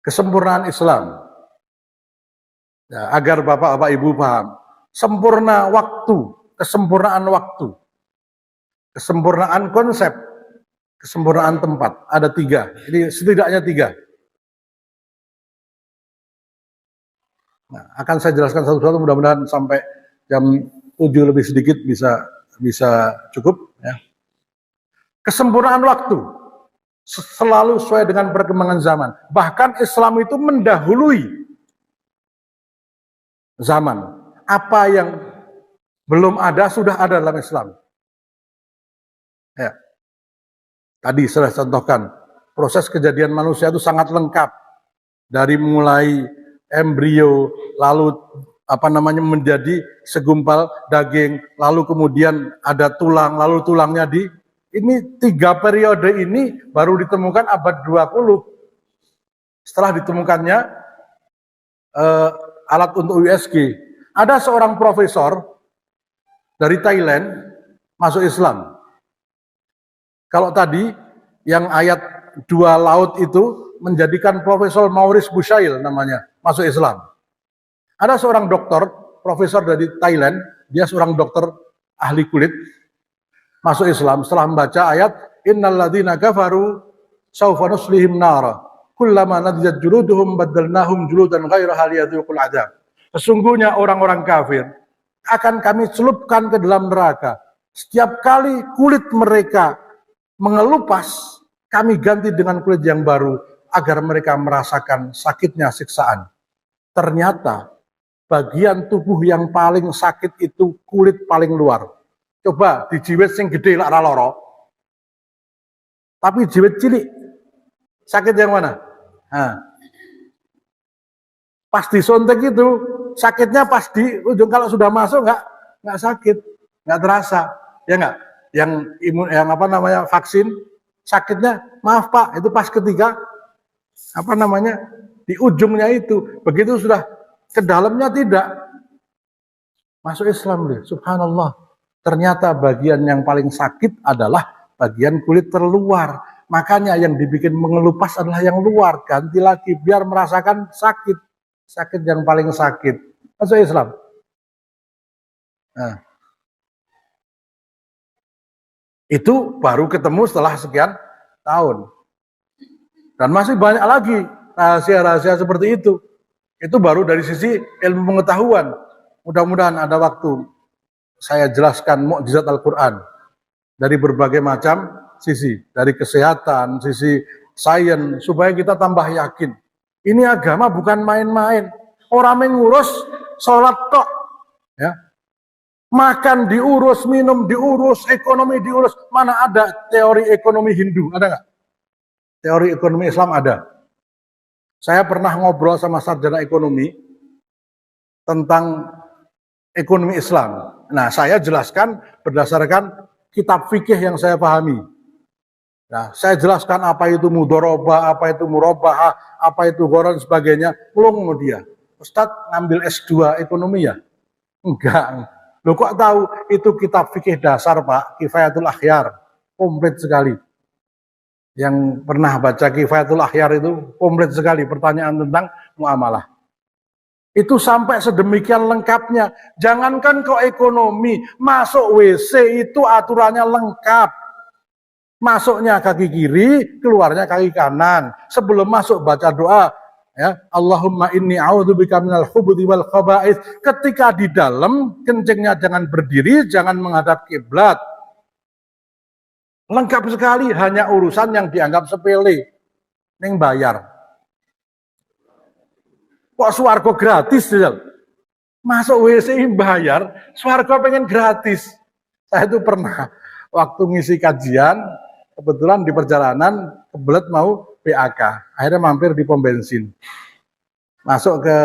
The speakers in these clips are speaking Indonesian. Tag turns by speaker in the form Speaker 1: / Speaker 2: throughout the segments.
Speaker 1: kesempurnaan Islam. Ya, agar Bapak-Bapak Ibu paham, sempurna waktu, kesempurnaan waktu, kesempurnaan konsep, kesempurnaan tempat. Ada 3, ini setidaknya 3. Nah, akan saya jelaskan satu-satu, mudah-mudahan sampai jam 7 lebih sedikit bisa cukup. Ya. Kesempurnaan waktu selalu sesuai dengan perkembangan zaman. Bahkan Islam itu mendahului zaman. Apa yang belum ada sudah ada dalam Islam. Ya. Tadi saya contohkan, proses kejadian manusia itu sangat lengkap. Dari mulai embrio, lalu menjadi segumpal daging, lalu kemudian ada tulang, lalu tulangnya ini 3 periode ini baru ditemukan abad 20. Setelah ditemukannya alat untuk USG, ada seorang profesor dari Thailand masuk Islam. Kalau tadi yang ayat 2 laut itu menjadikan Profesor Maurice Bucaille namanya, masuk Islam. Ada seorang dokter, profesor dari Thailand, dia seorang dokter ahli kulit, masuk Islam setelah membaca ayat innal ladzina kafaru sawfa nuslihim nara kullama nadijat juluduhum baddalnahum juludan ghairaha liyadzuqul adzab. Sesungguhnya orang-orang kafir akan kami celupkan ke dalam neraka. Setiap kali kulit mereka mengelupas, kami ganti dengan kulit yang baru agar mereka merasakan sakitnya siksaan. Ternyata bagian tubuh yang paling sakit itu kulit paling luar. Coba dijiwit sing gede lak ra loro. Tapi jiwit cilik sakit yang mana? Nah, pas disuntik itu sakitnya pas di ujung, kalau sudah masuk nggak sakit, nggak terasa, ya nggak? Yang vaksin sakitnya, maaf Pak, itu pas ketika di ujungnya itu, begitu sudah ke dalamnya tidak. Masuk Islam deh, subhanallah. Ternyata bagian yang paling sakit adalah bagian kulit terluar. Makanya yang dibikin mengelupas adalah yang luar, ganti lagi biar merasakan sakit yang paling sakit. Masuk Islam. Nah, itu baru ketemu setelah sekian tahun. Dan masih banyak lagi rahasia-rahasia seperti itu. Itu baru dari sisi ilmu pengetahuan. Mudah-mudahan ada waktu saya jelaskan mukjizat Al-Quran dari berbagai macam sisi, dari kesehatan, sisi sains, supaya kita tambah yakin. Ini agama bukan main-main. Orang mengurus sholat tok, ya. Makan diurus, minum diurus, ekonomi diurus. Mana ada teori ekonomi Hindu? Ada nggak? Teori ekonomi Islam ada. Saya pernah ngobrol sama sarjana ekonomi tentang ekonomi Islam. Nah, saya jelaskan berdasarkan kitab fikih yang saya pahami. Nah, saya jelaskan apa itu mudharabah, apa itu murabahah, apa itu gharar sebagainya. Pelung dia. Ustadz ngambil S2 ekonomi ya? Enggak. Loh kok tahu? Itu kitab fikih dasar Pak, Kifayatul Akhyar. Komplit sekali. Yang pernah baca Kifayatul Akhyar itu komplit sekali pertanyaan tentang muamalah. Itu sampai sedemikian lengkapnya. Jangankan kok ekonomi, masuk WC itu aturannya lengkap. Masuknya kaki kiri, keluarnya kaki kanan. Sebelum masuk baca doa, ya, Allahumma inni a'udzubika minal khubuthi wal khaba'ith. Ketika di dalam, kencingnya jangan berdiri, jangan menghadap kiblat. Lengkap sekali, hanya urusan yang dianggap sepele. Neng bayar. Kok swarga gratis? Masuk WC bayar, swarga pengen gratis. Saya itu pernah waktu ngisi kajian, kebetulan di perjalanan kebelet mau PAK, akhirnya mampir di pom bensin. Masuk ke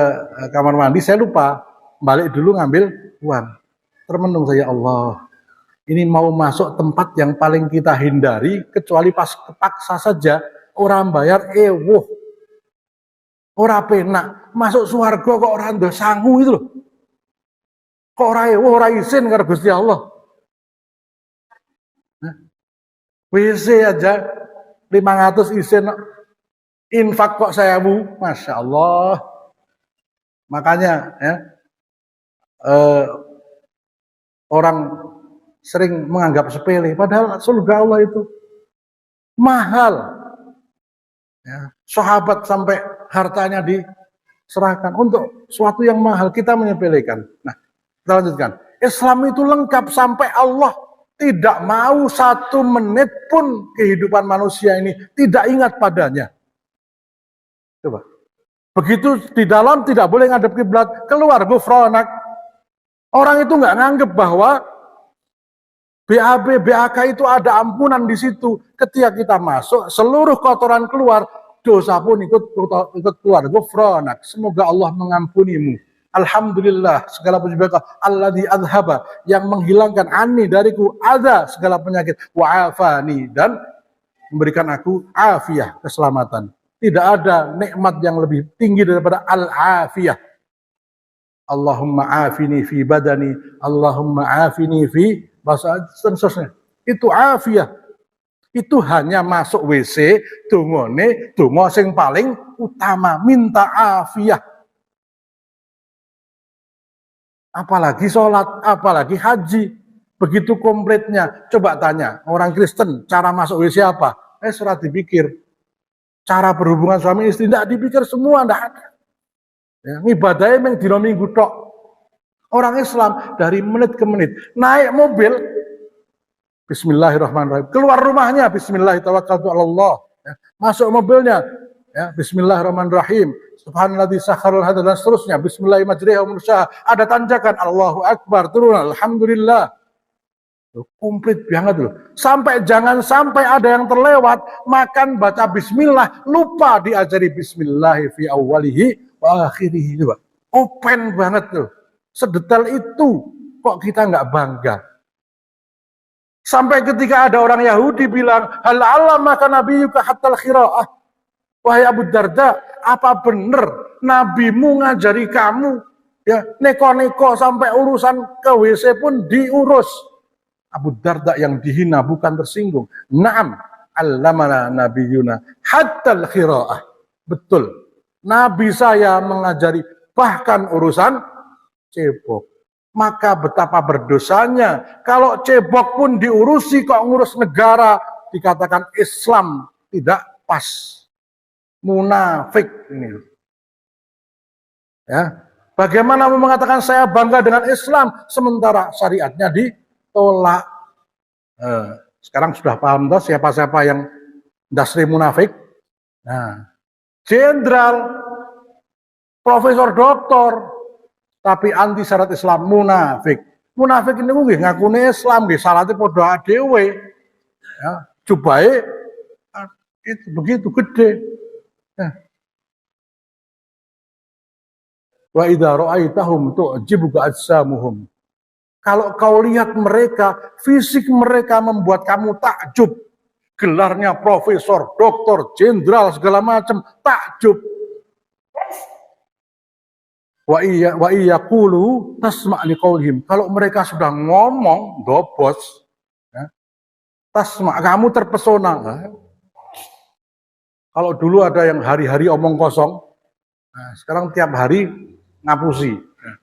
Speaker 1: kamar mandi, saya lupa, balik dulu ngambil uang. Termenung saya, Allah, ini mau masuk tempat yang paling kita hindari, kecuali pas kepaksa saja, orang bayar, orang penak, masuk swarga kok orang ndo sangu itu loh. Kok orang isin karo Gusti Allah. WC aja 500 isin, Infak kok 1000, Masya Allah. Makanya ya, orang sering menganggap sepele, padahal surga Allah itu mahal. Ya, sahabat sampai hartanya diserahkan untuk suatu yang mahal, kita menyepelekan. Nah, kita lanjutkan. Islam itu lengkap sampai Allah tidak mau 1 menit pun kehidupan manusia ini tidak ingat padanya. Coba. Begitu di dalam tidak boleh ngadep kiblat, keluar gufronak. Orang itu nggak nganggep bahwa BAB, BAK itu ada ampunan di situ. Ketika kita masuk, seluruh kotoran keluar, dosa pun ikut keluar. Gufronak. Semoga Allah mengampunimu. Alhamdulillah, segala puji bagi Alladzi adzhaba, yang menghilangkan ani dariku ada segala penyakit, wa'afani, dan memberikan aku afiyah, keselamatan. Tidak ada nikmat yang lebih tinggi daripada al-afiyah. Allahumma afini fi badani, Allahumma afini fi bahasa dan seterusnya. Itu afiyah. Itu hanya masuk WC, dungone, donga sing paling utama, minta afiyah. Apalagi sholat, apalagi haji. Begitu komplitnya. Coba tanya, orang Kristen, cara masuk WC apa? Surat dipikir. Cara berhubungan suami istri, tidak dipikir semua, tidak ada. Ya, ibadahnya memang dino minggu tok. Orang Islam dari menit ke menit. Naik mobil, Bismillahirrahmanirrahim. Keluar rumahnya, Bismillahirrahmanirrahim. Ya, masuk mobilnya, ya, Bismillahirrahmanirrahim. Subhanalladzi sakharul hada dan seterusnya. Bismillahirrahmanirrahim. Ada tanjakan, Allahu Akbar, turun, Alhamdulillah. Komplit banget loh. Jangan sampai ada yang terlewat makan baca bismillah, lupa diajari bismillah fi awwalihi wa akhirihi. Coba. Open banget loh. Sedetail itu kok kita nggak bangga. Sampai ketika ada orang Yahudi bilang, hal allamaka nabiyyuka hatal khiraah. Wahai Abu Darda, apa benar nabimu ngajari kamu ya neko-neko sampai urusan ke WC pun diurus? Abu Darda yang dihina bukan tersinggung. Naam, allamana nabiyuna hatal khiraah. Betul. Nabi saya mengajari bahkan urusan cebok. Maka betapa berdosanya kalau cebok pun diurusi kok ngurus negara, dikatakan Islam tidak pas. Munafik ini. Ya. Bagaimana mengatakan saya bangga dengan Islam sementara syariatnya ditolak. Sekarang sudah paham toh siapa-siapa yang industri munafik? Nah, jenderal, profesor, doktor, tapi anti syarat Islam, munafik. Munafik ini nggih ngakune Islam, nggih salate padha dhewe. Ya, jubahe itu begitu gede. Ya. Wa idza ra'aitahum tu'jibuka ajsamuhum. Kalau kau lihat mereka, fisik mereka membuat kamu takjub. Gelarnya profesor, doktor, jenderal segala macam, takjub. Wa iya qulu tasma' liqaulihim. Kalau mereka sudah ngomong dobos, ya, tasma' kamu terpesona. Nah, kalau dulu ada yang hari-hari omong kosong, nah, sekarang tiap hari ngapusi. Nah,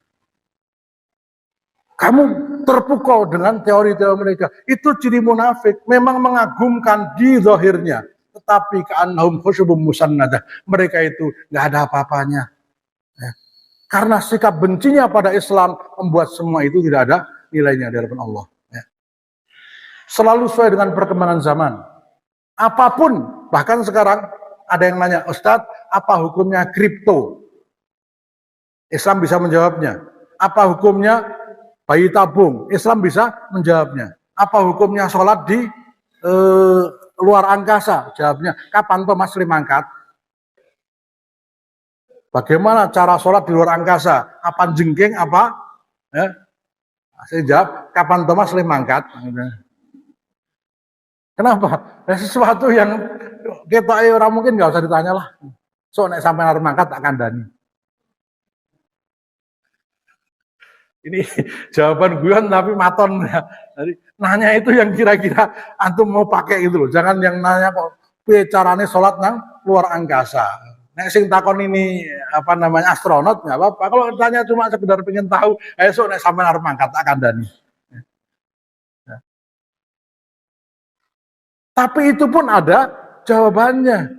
Speaker 1: kamu terpukau dengan teori-teori mereka. Itu ciri munafik. Memang mengagumkan di zahirnya, tetapi ka'annahum khusyubun musannadah. Mereka itu nggak ada apa-apanya. Ya. Karena sikap bencinya pada Islam membuat semua itu tidak ada nilainya di hadapan Allah. Ya. Selalu sesuai dengan perkembangan zaman. Apapun, bahkan sekarang ada yang nanya, Ustadz, apa hukumnya kripto? Islam bisa menjawabnya. Apa hukumnya bayi tabung? Islam bisa menjawabnya. Apa hukumnya sholat di luar angkasa? Jawabnya, kapan Thomas mangkat? Bagaimana cara sholat di luar angkasa? Kapan jengking apa? Ya? Saya jawab, kapan Thomas mangkat? Kenapa? Sesuatu yang kita orang mungkin nggak usah ditanya lah. So nek sampai harus mangkat tak kandani. Ini jawaban guyon tapi maton. Jadi, nanya itu yang kira-kira antum mau pakai gitu loh. Jangan yang nanya kok carane sholat nang luar angkasa. Nek sing takon ini apa namanya astronot nggak apa-apa. Kalau tanya cuma sekedar pengen tahu, esok nek sampean arep mangkat tak kandhani. Tapi itu pun ada jawabannya.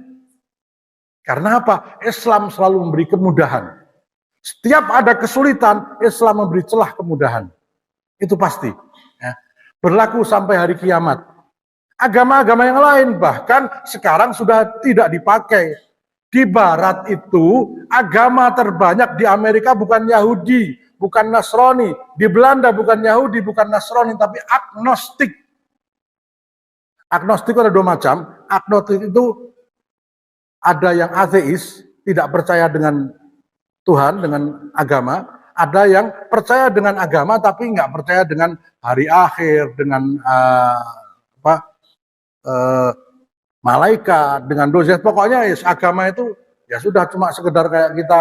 Speaker 1: Karena apa? Islam selalu memberi kemudahan. Setiap ada kesulitan, Islam memberi celah kemudahan. Itu pasti. Ya. Berlaku sampai hari kiamat. Agama-agama yang lain bahkan sekarang sudah tidak dipakai. Di Barat itu, agama terbanyak di Amerika bukan Yahudi, bukan Nasrani. Di Belanda bukan Yahudi, bukan Nasrani, tapi agnostik. Agnostik ada dua macam. Agnostik itu ada yang ateis, tidak percaya dengan Tuhan, dengan agama. Ada yang percaya dengan agama, tapi nggak percaya dengan hari akhir, dengan malaikat, dengan dosa. Pokoknya agama itu ya sudah cuma sekedar kayak kita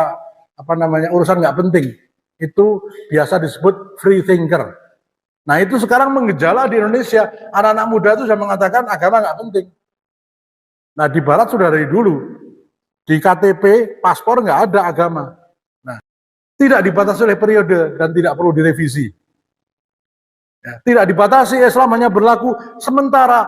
Speaker 1: apa namanya urusan nggak penting. Itu biasa disebut free thinker. Nah itu sekarang menggejala di Indonesia, anak-anak muda itu sudah mengatakan agama nggak penting. Nah di Barat sudah dari dulu, di KTP, paspor nggak ada agama. Nah tidak dibatasi oleh periode dan tidak perlu direvisi. Ya, tidak dibatasi, Islam hanya berlaku sementara.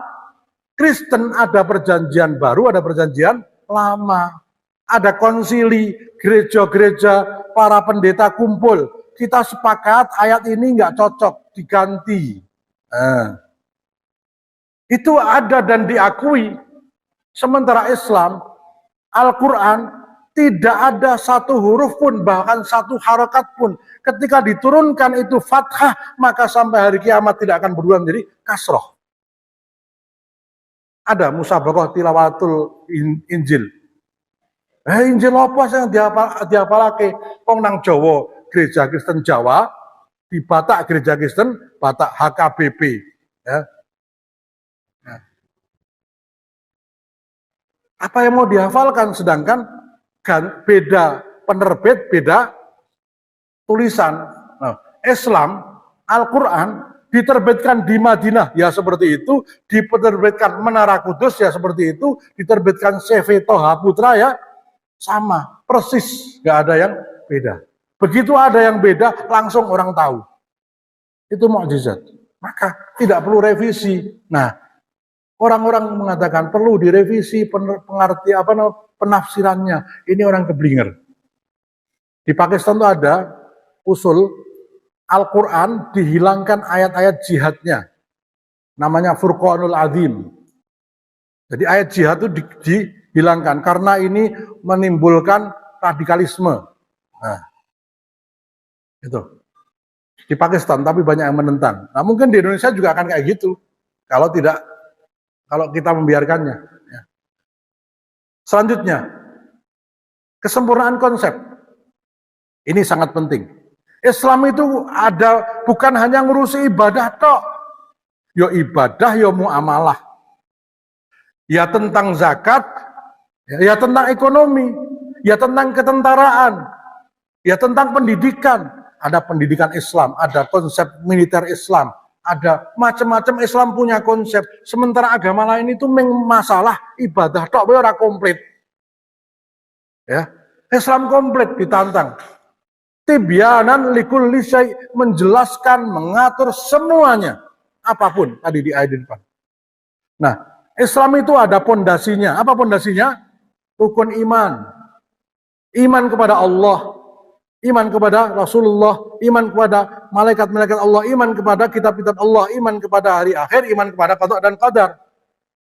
Speaker 1: Kristen ada perjanjian baru, ada perjanjian lama. Ada konsili, gereja-gereja, para pendeta kumpul. Kita sepakat ayat ini nggak cocok, diganti. Itu ada dan diakui. Sementara Islam, Al-Quran, tidak ada satu huruf pun, bahkan satu harokat pun. Ketika diturunkan itu fathah, maka sampai hari kiamat tidak akan berubah menjadi kasroh. Ada musabaqah tilawatul Injil. Injil apa sih yang diapalake? Wong nang Jawa, gereja Kristen Jawa, di Batak gereja Kristen Batak HKBP. Ya. Nah. Apa yang mau dihafalkan, sedangkan beda penerbit, beda tulisan. Nah, Islam, Al-Quran diterbitkan di Madinah, ya seperti itu, diterbitkan Menara Kudus, ya seperti itu, diterbitkan CV Toha Putra, ya sama, persis, nggak ada yang beda. Begitu ada yang beda, langsung orang tahu. Itu mukjizat. Maka tidak perlu revisi. Nah, orang-orang mengatakan perlu direvisi penafsirannya. Ini orang keblinger. Di Pakistan itu ada usul Al-Quran dihilangkan ayat-ayat jihadnya. Namanya Furqanul Azim. Jadi ayat jihad itu dihilangkan karena ini menimbulkan radikalisme. Nah, itu. Di Pakistan, tapi banyak yang menentang. Nah, mungkin di Indonesia juga akan kayak gitu. Kalau kita membiarkannya. Selanjutnya, kesempurnaan konsep. Ini sangat penting. Islam itu ada bukan hanya ngurusi ibadah tok. Ya ibadah, ya muamalah. Ya tentang zakat, ya tentang ekonomi, ya tentang ketentaraan, ya tentang pendidikan. Ada pendidikan Islam, ada konsep militer Islam, ada macam-macam Islam punya konsep. Sementara agama lain itu masalah ibadah tok ora komplit. Ya, Islam komplit ditantang. Tibyanan likulli syai, menjelaskan, mengatur semuanya, apapun tadi di ayat depan. Nah, Islam itu ada pondasinya. Apa pondasinya? Rukun iman. Iman kepada Allah, iman kepada Rasulullah, iman kepada malaikat-malaikat Allah, iman kepada kitab-kitab Allah, iman kepada hari akhir, iman kepada qada dan qadar.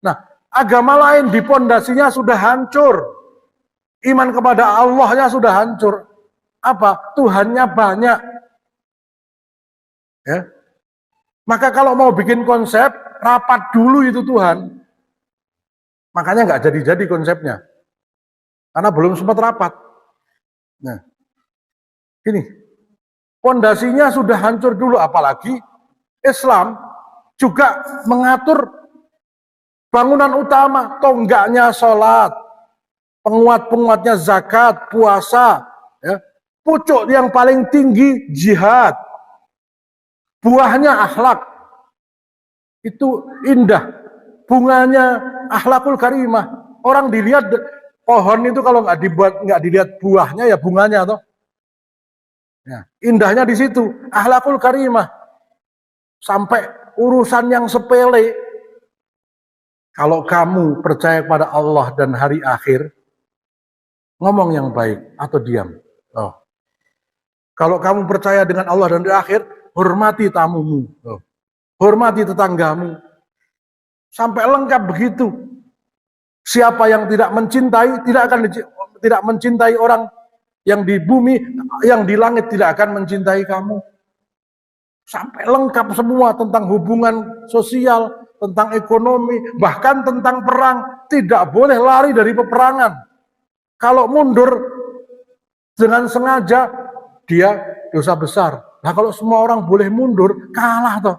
Speaker 1: Nah, agama lain di pondasinya sudah hancur. Iman kepada Allahnya sudah hancur. Apa? Tuhannya banyak. Ya. Maka kalau mau bikin konsep, rapat dulu itu Tuhan. Makanya nggak jadi-jadi konsepnya. Karena belum sempat rapat. Nah, ini pondasinya sudah hancur dulu, apalagi Islam juga mengatur bangunan utama, tonggaknya sholat, penguat-penguatnya zakat, puasa, ya. Pucuk yang paling tinggi jihad, buahnya akhlak, itu indah, bunganya akhlakul karimah. Orang dilihat Pohon itu kalau nggak dilihat buahnya ya bunganya toh. Ya, indahnya di situ, akhlakul karimah. Sampai urusan yang sepele, kalau kamu percaya kepada Allah dan hari akhir, ngomong yang baik atau diam. Oh. Kalau kamu percaya dengan Allah dan hari akhir, hormati tamumu. Oh. Hormati tetanggamu. Sampai lengkap begitu. Siapa yang tidak mencintai, tidak mencintai orang yang di bumi, yang di langit tidak akan mencintai kamu. Sampai lengkap semua tentang hubungan sosial, tentang ekonomi, bahkan tentang perang. Tidak boleh lari dari peperangan. Kalau mundur dengan sengaja, dia dosa besar. Nah kalau semua orang boleh mundur, kalah toh.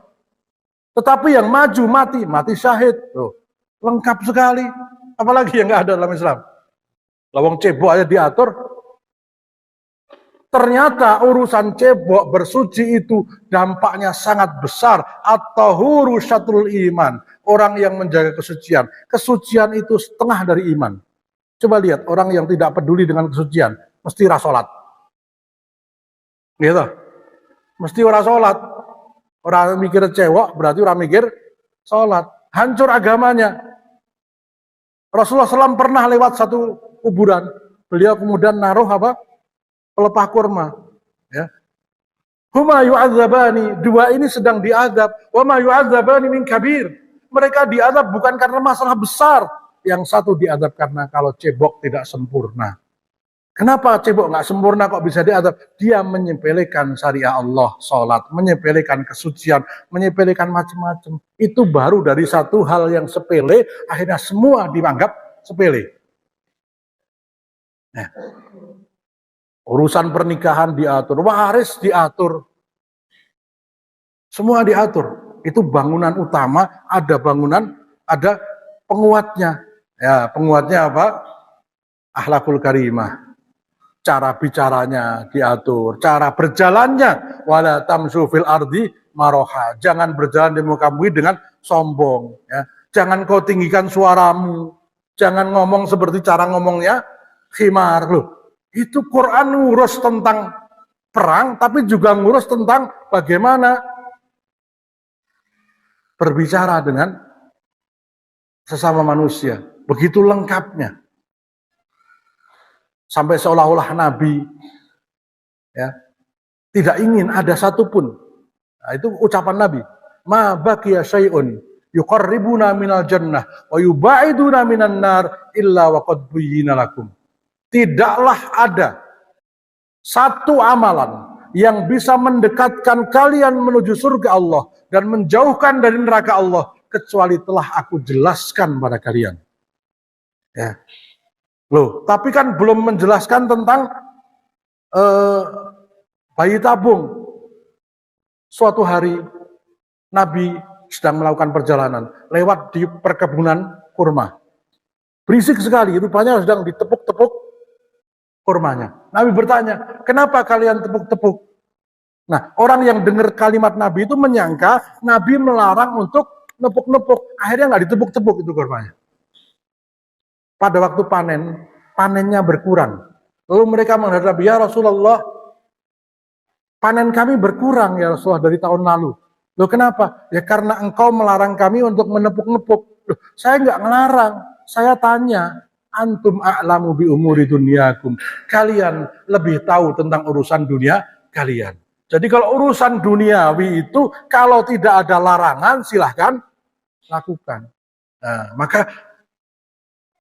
Speaker 1: Tetapi yang maju mati syahid. Tuh. Lengkap sekali. Apalagi yang nggak ada dalam Islam. Lawang cebok aja diatur. Ternyata urusan cebok bersuci itu dampaknya sangat besar. At-tahuru syatrul iman. Orang yang menjaga kesucian. Kesucian itu setengah dari iman. Coba lihat orang yang tidak peduli dengan kesucian. Mesti rasolat. Gitu. Mesti ora sholat. Orang mikir cewek berarti orang mikir sholat. Hancur agamanya. Rasulullah SAW pernah lewat satu kuburan. Beliau kemudian naruh apa? Pelepah kurma. Ya. Huma yu'adzabani. Dua ini sedang diadab. Wa ma yu'adzabani min kabir. Mereka diadab bukan karena masalah besar. Yang satu diadab karena kalau cebok tidak sempurna. Kenapa cebok nggak sempurna kok bisa diadab? Dia menyepelekan syariah Allah, sholat, menyepelekan kesucian, menyepelekan macam-macam. Itu baru dari satu hal yang sepele, akhirnya semua dianggap sepele. Nah, urusan pernikahan diatur, waris diatur, semua diatur. Itu bangunan utama, ada penguatnya. Ya, penguatnya apa? Akhlakul karimah. Cara bicaranya diatur, cara berjalannya wala tamsu fil ardi maroha. Jangan berjalan di muka bumi dengan sombong, ya. Jangan kau tinggikan suaramu. Jangan ngomong seperti cara ngomongnya khimar loh. Itu Quran ngurus tentang perang tapi juga ngurus tentang bagaimana berbicara dengan sesama manusia. Begitu lengkapnya. Sampai seolah-olah Nabi ya, tidak ingin ada satupun. Nah, itu ucapan Nabi. Ma baqiya syai'un yuqarribuna minal jannah wa yubaiduna minan nar illa wa qad buyyina lakum. Tidaklah ada satu amalan yang bisa mendekatkan kalian menuju surga Allah dan menjauhkan dari neraka Allah kecuali telah aku jelaskan pada kalian. Ya. Loh, tapi kan belum menjelaskan tentang bayi tabung. Suatu hari Nabi sedang melakukan perjalanan lewat di perkebunan kurma. Berisik sekali, rupanya sedang ditepuk-tepuk kurmanya. Nabi bertanya, kenapa kalian tepuk-tepuk? Nah, orang yang dengar kalimat Nabi itu menyangka Nabi melarang untuk nepuk-nepuk. Akhirnya nggak ditepuk-tepuk itu kurmanya. Pada waktu panennya berkurang. Lalu mereka menghadap, ya Rasulullah, panen kami berkurang ya Rasulullah dari tahun lalu. Loh kenapa? Ya karena engkau melarang kami untuk menepuk-nepuk. Loh, saya nggak ngelarang, saya tanya, antum a'lamu bi umuri dunyakum. Kalian lebih tahu tentang urusan dunia kalian. Jadi kalau urusan duniawi itu, kalau tidak ada larangan, silahkan lakukan. Nah, maka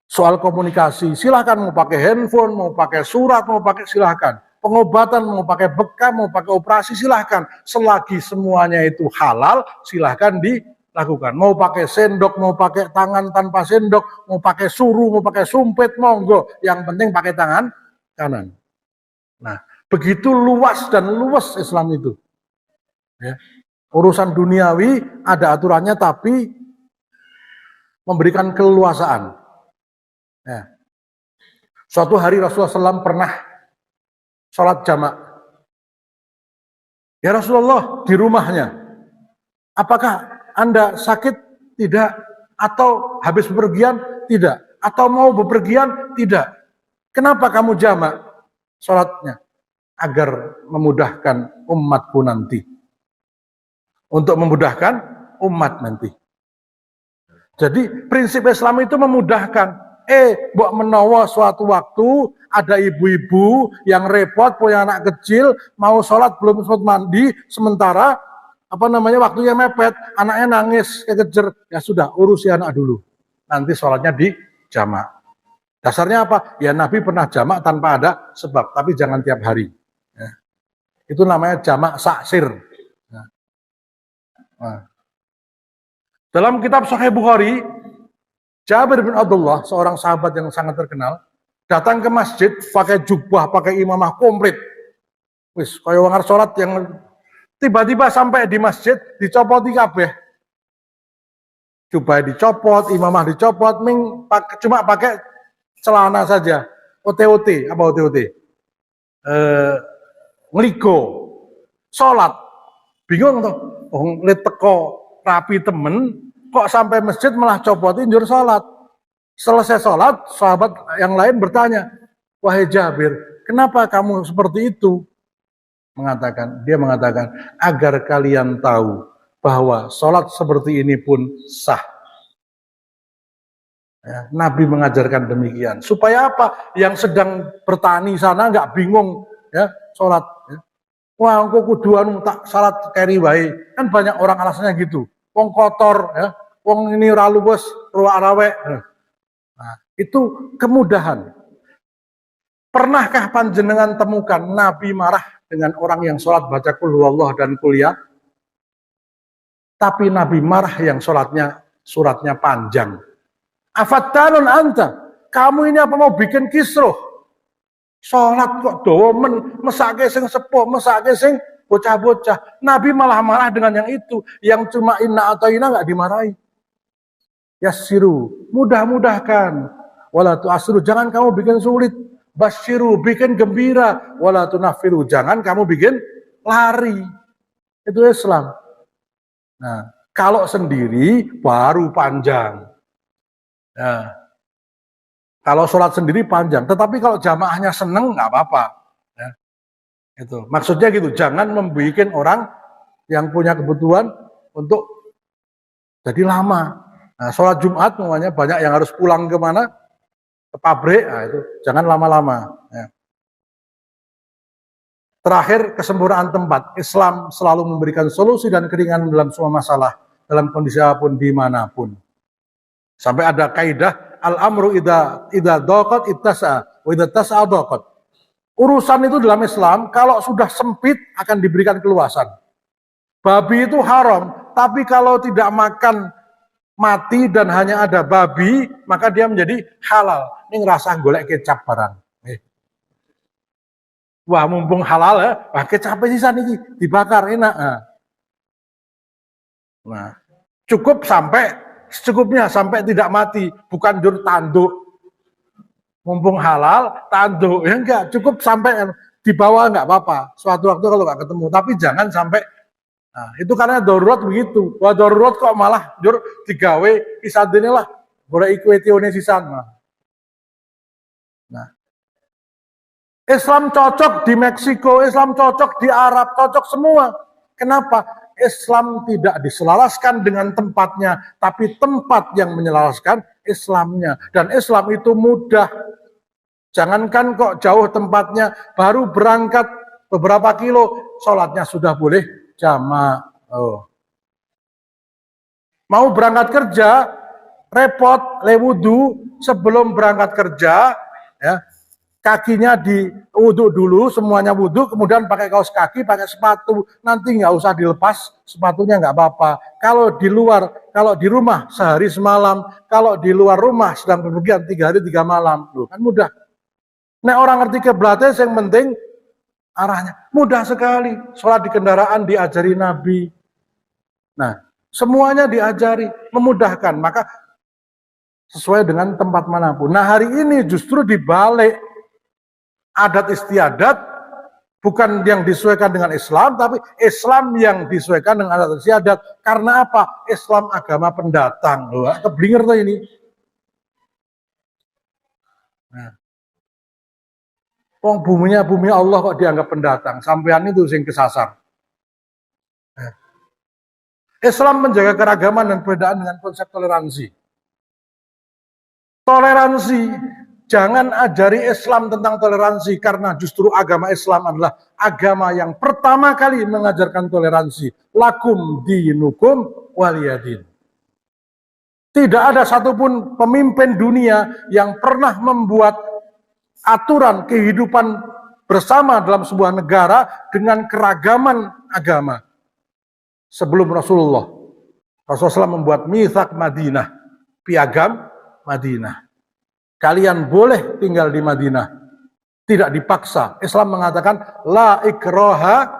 Speaker 1: soal komunikasi, silahkan mau pakai handphone, mau pakai surat, mau pakai silahkan. Pengobatan mau pakai bekam, mau pakai operasi silahkan. Selagi semuanya itu halal, silahkan dilakukan. Mau pakai sendok, mau pakai tangan tanpa sendok, mau pakai suru, mau pakai sumpit, monggo. Yang penting pakai tangan kanan. Nah, begitu luas dan luas Islam itu. Ya. Urusan duniawi ada aturannya, tapi memberikan keleluasaan. Ya. Suatu hari Rasulullah SAW pernah sholat jamak. Ya Rasulullah, di rumahnya. Apakah Anda sakit? Tidak. Atau habis bepergian? Tidak. Atau mau bepergian? Tidak. Kenapa kamu jamak sholatnya? Agar memudahkan umatku nanti. Untuk memudahkan umat nanti. Jadi prinsip Islam itu memudahkan. Mbok menawa suatu waktu ada ibu-ibu yang repot punya anak kecil mau sholat belum sempat mandi, sementara waktunya mepet, anaknya nangis kekejar, ya sudah urusi anak dulu, nanti sholatnya di jamak. Dasarnya apa? Ya Nabi pernah jamak tanpa ada sebab, tapi jangan tiap hari. Ya. Itu namanya jamak saksir. Nah. Dalam kitab Sahih Bukhari, Jabir bin Abdullah, seorang sahabat yang sangat terkenal, datang ke masjid pakai jubah, pakai imamah komplit. Wis, kaya wong arep salat yang tiba-tiba sampai di masjid dicopoti kabeh. Jubah dicopot, imamah dicopot, cuma pakai celana saja. OTOT, apa OTOT? Ngeligo. Salat. Bingung tuh. Lihat teko rapi temen, kok sampai masjid malah copotin jur sholat. Selesai sholat, sahabat yang lain bertanya, wahai Jabir, kenapa kamu seperti itu? Dia mengatakan, agar kalian tahu bahwa sholat seperti ini pun sah. Ya, Nabi mengajarkan demikian. Supaya apa? Yang sedang bertani sana nggak bingung, ya sholat. Ya. Wah, engko kudu tak salat keri wae. Kan banyak orang alasannya gitu. Wong kotor, ya. Wong ini ora luwes, ruwak-rawek. Nah, itu kemudahan. Pernahkah panjenengan temukan Nabi marah dengan orang yang sholat baca qul huwallah dan kuliah? Tapi Nabi marah yang suratnya panjang. Afattanun anta, kamu ini apa mau bikin kisruh? Sholat kok domen, mesake sing sepuh, mesake sing bocah-bocah. Nabi malah marah dengan yang itu, yang cuma inna ataina nggak dimarahi. Yassiru, mudah-mudahkan. Wala tu'asiru, jangan kamu bikin sulit. Basyiru, bikin gembira. Wala tunafiru, jangan kamu bikin lari. Itu Islam. Nah, kalau sendiri baru panjang. Nah, kalau sholat sendiri panjang, tetapi kalau jamaahnya seneng nggak apa-apa. Ya. Itu maksudnya gitu. Jangan membuat orang yang punya kebutuhan untuk jadi lama. Nah, sholat Jumat namanya banyak yang harus pulang kemana? Ke pabrik. Nah, itu jangan lama-lama. Ya. Terakhir, kesempurnaan tempat. Islam selalu memberikan solusi dan keringanan dalam semua masalah, dalam kondisi apapun, dimanapun. Sampai ada kaidah al-amru idza daqat ittasa wa idza tasa'a daqat. Urusan itu dalam Islam kalau sudah sempit akan diberikan keluasan. Babi itu haram, tapi kalau tidak makan mati dan hanya ada babi, maka dia menjadi halal. Ini ngerasa golek kecap barang. Wah, mumpung halal ya, wah kecapnya sisa nih dibakar enak. Nah, cukup secukupnya sampai tidak mati, bukan jur tanduk. Mumpung halal, tanduk. Ya enggak, cukup sampai di bawah enggak apa-apa. Suatu waktu kalau enggak ketemu, tapi jangan sampai. Nah, itu karena darurat begitu. Wah, darurat kok malah jur digawe isadene lah. Boleh ikuetione sisan. Nah, Islam cocok di Meksiko, Islam cocok di Arab, cocok semua. Kenapa? Islam tidak diselaraskan dengan tempatnya, tapi tempat yang menyelaraskan Islamnya. Dan Islam itu mudah. Jangankan kok jauh tempatnya, baru berangkat beberapa kilo, sholatnya sudah boleh jamak. Mau berangkat kerja, repot, lewudu, sebelum berangkat kerja, ya, kakinya di wudhu dulu, semuanya wudhu, kemudian pakai kaos kaki, pakai sepatu, nanti nggak usah dilepas, sepatunya nggak apa-apa. Kalau di rumah sehari semalam, kalau di luar rumah sedang bepergian 3 hari 3 malam, loh, kan mudah. Nah, orang ngerti kiblatnya, yang penting arahnya mudah sekali. Sholat di kendaraan diajari Nabi. Nah, semuanya diajari, memudahkan. Maka sesuai dengan tempat manapun. Nah, hari ini justru dibalik. Adat istiadat bukan yang disesuaikan dengan Islam, tapi Islam yang disesuaikan dengan adat istiadat. Karena apa? Islam agama pendatang. Loh, keblinger tuh ini. Nah, wong buminya bumi Allah kok dianggap pendatang, sampean itu sing kesasar. Nah, Islam menjaga keragaman dan perbedaan dengan konsep toleransi. Toleransi, jangan ajari Islam tentang toleransi, karena justru agama Islam adalah agama yang pertama kali mengajarkan toleransi. Lakum dinukum waliyadin. Tidak ada satupun pemimpin dunia yang pernah membuat aturan kehidupan bersama dalam sebuah negara dengan keragaman agama sebelum Rasulullah. Rasulullah SAW membuat mitsaq Madinah, piagam Madinah. Kalian boleh tinggal di Madinah, tidak dipaksa. Islam mengatakan la ikraha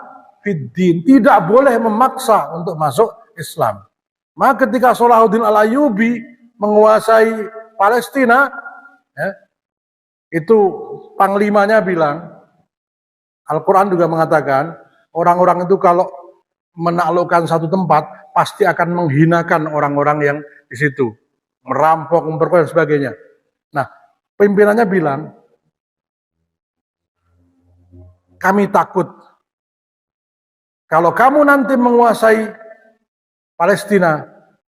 Speaker 1: fiddin, tidak boleh memaksa untuk masuk Islam. Maka ketika Salahuddin Al-Ayyubi menguasai Palestina, ya, itu panglimanya bilang, Al-Quran juga mengatakan, orang-orang itu kalau menaklukkan satu tempat, pasti akan menghinakan orang-orang yang di situ, merampok, memperkosa dan sebagainya. Nah, pimpinannya bilang, kami takut kalau kamu nanti menguasai Palestina,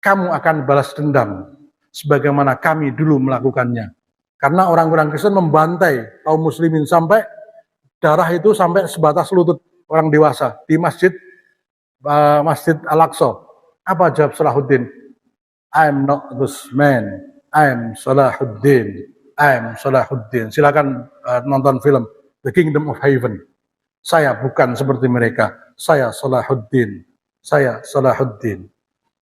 Speaker 1: kamu akan balas dendam sebagaimana kami dulu melakukannya. Karena orang-orang Kristen membantai kaum muslimin sampai darah itu sampai sebatas lutut orang dewasa di Masjid Al-Aqsa. Apa jawab Salahuddin? I'm not this man, I'm Salahuddin. I'm Salahuddin. Silakan nonton film The Kingdom of Heaven. Saya bukan seperti mereka, saya Salahuddin. Saya Salahuddin.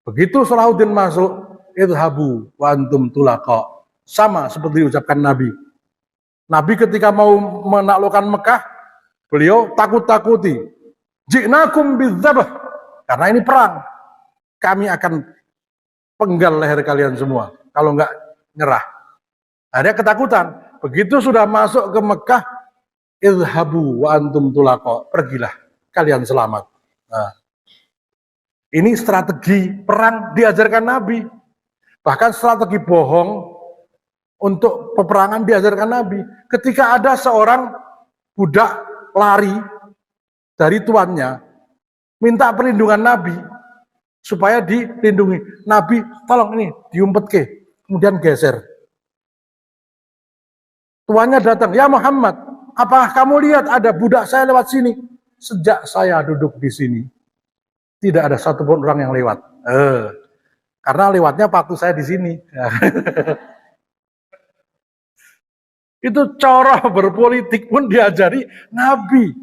Speaker 1: Begitu Salahuddin masuk, idhabu wa antum tulaqa. Sama seperti diucapkan Nabi. Nabi ketika mau menaklukkan Mekah, beliau takut-takuti. Ji'nakum bidzabh. Karena ini perang. Kami akan penggal leher kalian semua. Kalau enggak nyerah. Ada ketakutan. Begitu sudah masuk ke Mekah, idhabu wa antum tulaqa. Pergilah, kalian selamat. Nah, ini strategi perang diajarkan Nabi. Bahkan strategi bohong untuk peperangan diajarkan Nabi. Ketika ada seorang budak lari dari tuannya, minta perlindungan Nabi supaya dilindungi. Nabi, tolong ini diumpet ke, kemudian geser. Tuannya datang, ya Muhammad, apakah kamu lihat ada budak saya lewat sini? Sejak saya duduk di sini, tidak ada satupun orang yang lewat. Karena lewatnya waktu saya di sini. Itu cara berpolitik pun diajari Nabi.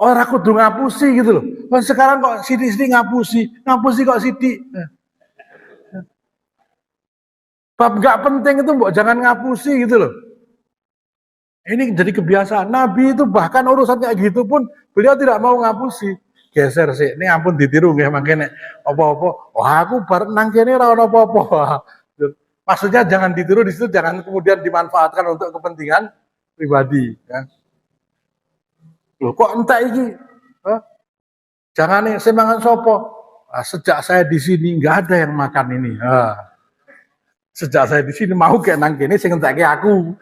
Speaker 1: Orang kudu ngapusi gitu loh. Sekarang kok sidik-sidik ngapusi kok sidik. Bab gak penting itu mbok jangan ngapusi gitu loh. Ini jadi kebiasaan. Nabi itu bahkan urusan kayak gitu pun beliau tidak mau ngapusi. Geser sih, ini ampun ditiru nggih mangke nek apa-apa. Wah, aku bar nang kene ora ono apa-apa. Maksudnya jangan ditiru di situ, jangan kemudian dimanfaatkan untuk kepentingan pribadi. Ya. Loh kok entek iki? Jangan nih, saya mangan sopo. Nah, sejak saya di sini nggak ada yang makan ini. Sejak saya di sini mau kayak nang kene sing entek aku.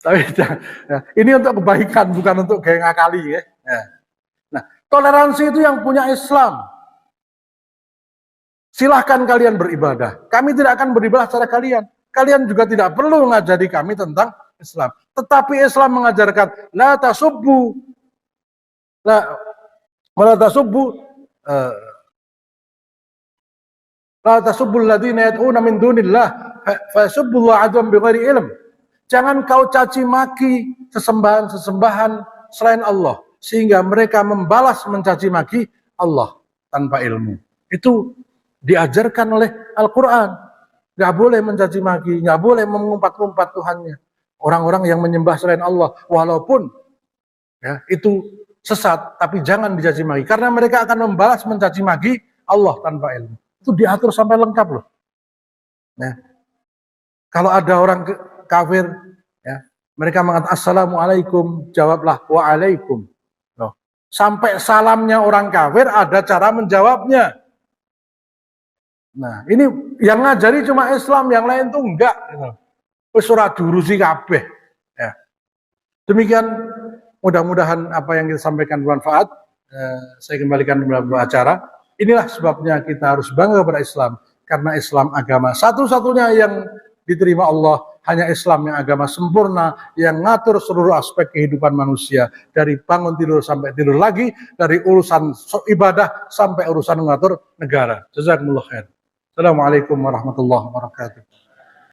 Speaker 1: Tapi ini untuk kebaikan, bukan untuk gaya ngakali ya. Nah, toleransi itu yang punya Islam. Silahkan kalian beribadah. Kami tidak akan beribadah secara kalian. Kalian juga tidak perlu mengajari kami tentang Islam. Tetapi Islam mengajarkan la tasubbu alladziina yad'una min dunillah fa yasubbullaha 'adwan bighairi ilm. Jangan kau caci maki sesembahan-sesembahan selain Allah sehingga mereka membalas mencaci maki Allah tanpa ilmu. Itu diajarkan oleh Al-Quran. Gak boleh mencaci maki, gak boleh mengumpat-umpat Tuhannya. Orang-orang yang menyembah selain Allah, walaupun ya, itu sesat, tapi jangan dicaci maki karena mereka akan membalas mencaci maki Allah tanpa ilmu. Itu diatur sampai lengkap loh. Ya. Kalau ada orang kafir, ya, mereka mengatakan assalamualaikum, jawablah waalaikum. Loh, sampai salamnya orang kafir ada cara menjawabnya. Nah, ini yang ngajari cuma Islam, yang lain tuh enggak. Wis ora diurusi kabeh. Ya. Demikian, mudah-mudahan apa yang kita sampaikan bermanfaat. Saya kembalikan dalam acara. Inilah sebabnya kita harus bangga kepada Islam, karena Islam agama satu-satunya yang diterima Allah. Hanya Islam yang agama sempurna, yang ngatur seluruh aspek kehidupan manusia, dari bangun tidur sampai tidur lagi, dari urusan ibadah sampai urusan mengatur negara. Jazakumullah khair. Assalamualaikum warahmatullahi wabarakatuh.